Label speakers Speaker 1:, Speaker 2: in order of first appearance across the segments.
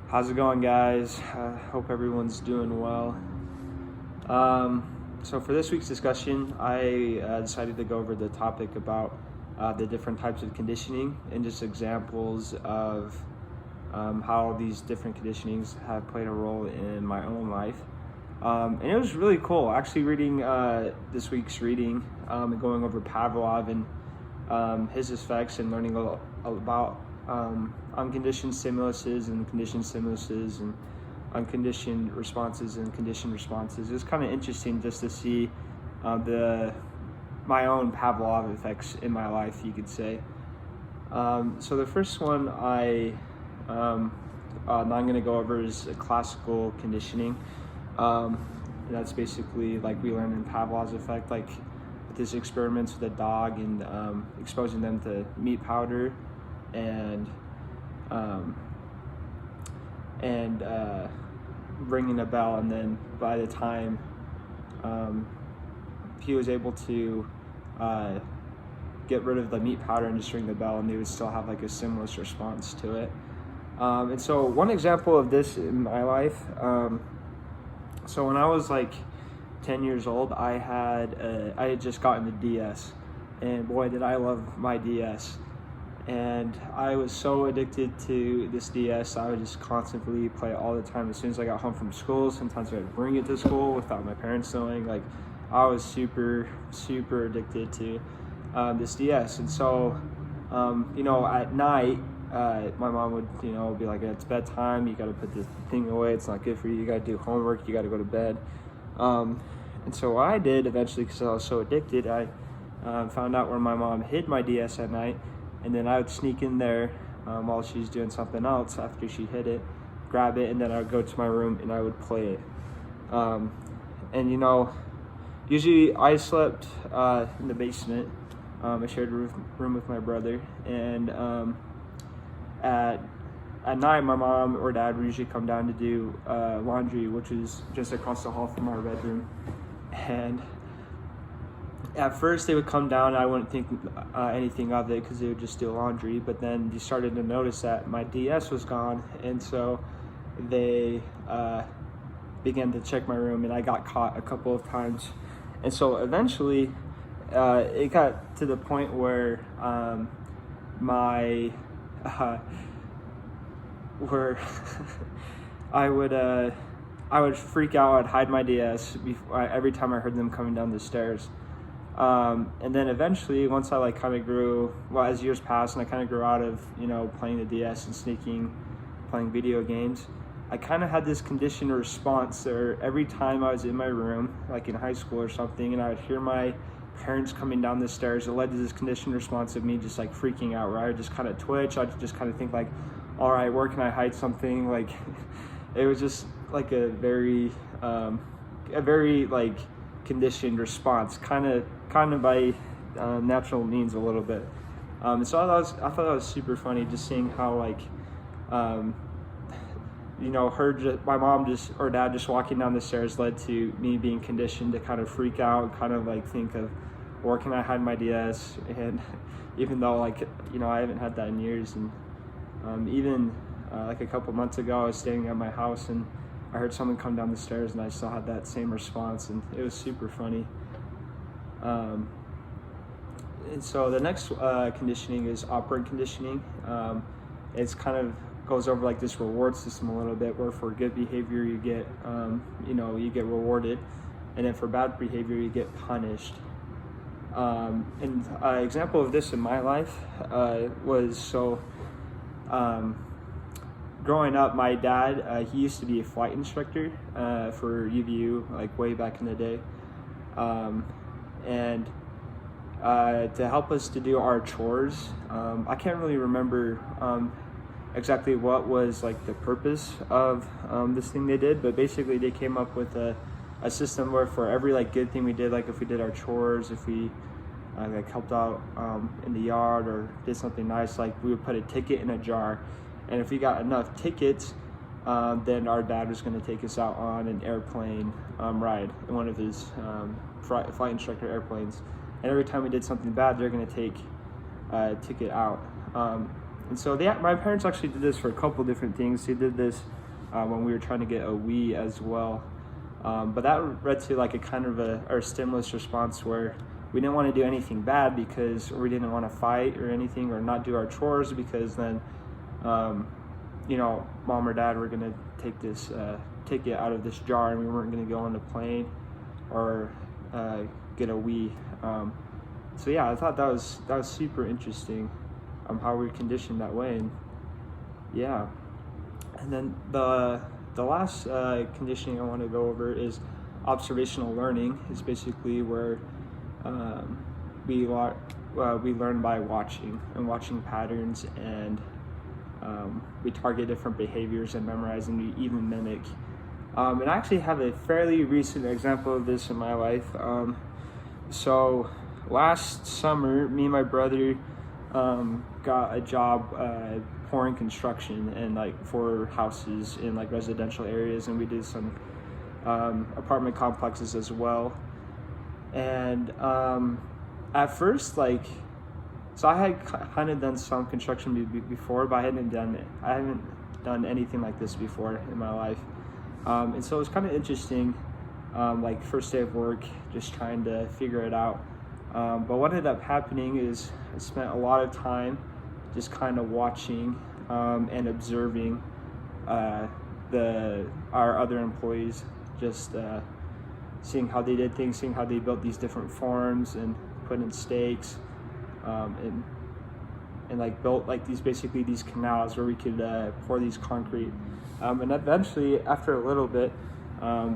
Speaker 1: How's it going, guys? Hope everyone's doing well. So for this week's discussion, I decided to go over the topic about the different types of conditioning and just examples of how these different conditionings have played a role in my own life. And it was really cool actually reading this week's reading and going over Pavlov and his effects and learning about unconditioned stimuluses and conditioned stimuluses and unconditioned responses and conditioned responses. It was kind of interesting just to see my own Pavlov effects in my life, you could say. So the first one I'm going to go over is classical conditioning. That's basically like we learned in Pavlov's effect, like with his experiments with a dog and exposing them to meat powder and ringing a bell, and then by the time he was able to get rid of the meat powder and just ring the bell, and they would still have like a stimulus response to it. And so one example of this in my life, so when I was like 10 years old, I had just gotten the DS, and boy did I love my DS. And I was so addicted to this DS, I would just constantly play it all the time. As soon as I got home from school, sometimes I would bring it to school without my parents knowing. Like, I was super addicted to this DS. And so, at night, my mom would, be like, it's bedtime, you gotta put this thing away, it's not good for you, you gotta do homework, you gotta go to bed. And so what I did eventually, because I was so addicted, I found out where my mom hid my DS at night. And then I would sneak in there while she's doing something else after she hid it, grab it, and then I would go to my room and I would play it. Usually I slept in the basement. I shared a room with my brother. And at night, my mom or dad would usually come down to do laundry, which is just across the hall from our bedroom. And at first they would come down and I wouldn't think anything of it because they would just do laundry, but then you started to notice that my DS was gone, and so they began to check my room, and I got caught a couple of times. And so eventually it got to the point where where I would freak out. I'd hide my DS every time I heard them coming down the stairs. And then eventually, once I as years passed and I kind of grew out of, playing the DS and playing video games, I kind of had this conditioned response there every time I was in my room, like in high school or something, and I would hear my parents coming down the stairs. It led to this conditioned response of me just like freaking out, where I would just kind of twitch. I'd just kind of think like, all right, where can I hide something? Like, it was just like a very like conditioned response, kind of by natural means a little bit. So I thought that was super funny, just seeing how my mom or dad just walking down the stairs led to me being conditioned to kind of freak out, kind of like think of where can I hide my DS. And even though I haven't had that in years, and even like a couple months ago, I was staying at my house and I heard someone come down the stairs and I still had that same response, and it was super funny. And so the next conditioning is operant conditioning. It's kind of goes over like this reward system a little bit, where for good behavior you get you get rewarded, and then for bad behavior you get punished. And an example of this in my life was growing up, my dad, he used to be a flight instructor for UVU, like way back in the day. And to help us to do our chores, I can't really remember exactly what was like the purpose of this thing they did, but basically they came up with a system where for every like good thing we did, like if we did our chores, if we like helped out in the yard or did something nice, like we would put a ticket in a jar, and if we got enough tickets, then our dad was going to take us out on an airplane ride in one of his flight instructor airplanes. And every time we did something bad, they're going to take a ticket out. And so my parents actually did this for a couple different things. They did this when we were trying to get a Wii as well. But that led to like a kind of our stimulus response where we didn't want to do anything bad because we didn't want to fight or anything or not do our chores, because then, you know, mom or dad were going to take it out of this jar and we weren't going to go on the plane or get a Wii. So yeah, I thought that was super interesting, how we were conditioned that way. And yeah, and then the last conditioning I want to go over is observational learning. Is basically where we learn by watching patterns, and we target different behaviors and memorize, and we even mimic. And I actually have a fairly recent example of this in my life. So last summer, me and my brother got a job pouring construction and like for houses in like residential areas, and we did some apartment complexes as well. And at first, like, so I had kind of done some construction before, but I haven't done anything like this before in my life. And so it was kind of interesting, like first day of work, just trying to figure it out. But what ended up happening is I spent a lot of time just kind of watching and observing our other employees, just seeing how they did things, seeing how they built these different forms and put in stakes, and like built like these canals where we could pour these concrete. And eventually, after a little bit,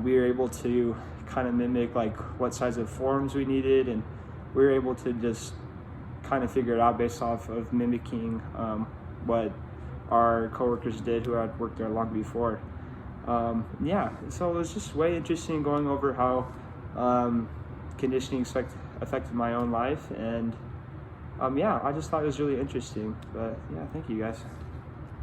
Speaker 1: we were able to kind of mimic like what size of forms we needed, and we were able to just kind of figure it out based off of mimicking what our coworkers did who had worked there long before. Yeah, so it was just way interesting going over how conditioning affected my own life, and yeah, I just thought it was really interesting. But yeah, thank you guys.